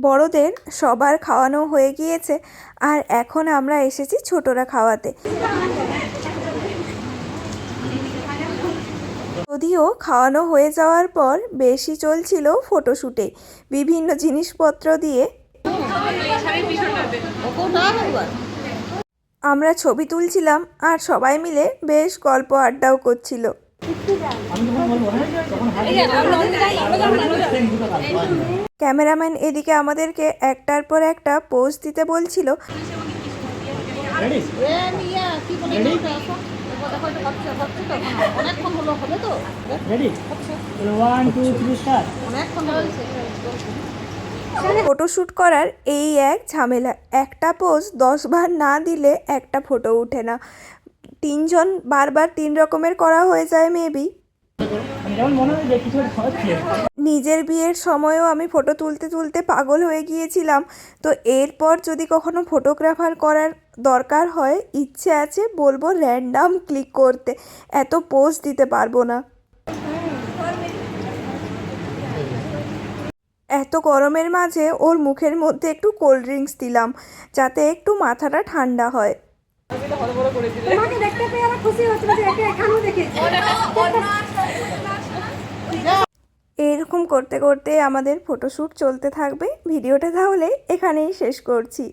বড়দের সবার খাওয়ানো হয়ে গিয়েছে আর এখন আমরা এসেছি ছোটরা খাওয়াতে। যদিও খাওয়ানো হয়ে যাওয়ার পর বেশি চলছিল ফটোশুটে বিভিন্ন জিনিসপত্র দিয়ে আমরা ছবি তুলছিলাম আর সবাই মিলে বেশ গল্প আড্ডাও করছিল। ক্যামেরাম্যান এদিকে আমাদেরকে একটার পর একটা পোজ দিতে বলছিল। ফটোশ্যুট করার এই এক ঝামেলা, একটা পোজ 10 বার না দিলে একটা ফটো ওঠে না। 3 জন বারবার 3 রকমের করা হয়ে যায় মেবি। নিজের বিয়ের সময়ও আমি ফটো তুলতে তুলতে পাগল হয়ে গিয়েছিলাম, তো এরপর যদি কখনো ফটোগ্রাফার করার দরকার হয় ইচ্ছে আছে বলবো র্যান্ডাম ক্লিক করতে, এত পোজ দিতে পারবো না। এত গরমের মাঝে ওর মুখের মধ্যে একটু কোল্ড ড্রিঙ্কস দিলাম যাতে একটু মাথাটা ঠান্ডা হয়। এরকম করতে করতে আমাদের ফটোশ্যুট চলতে থাকবে। ভিডিওটা তাহলে এখানেই শেষ করছি।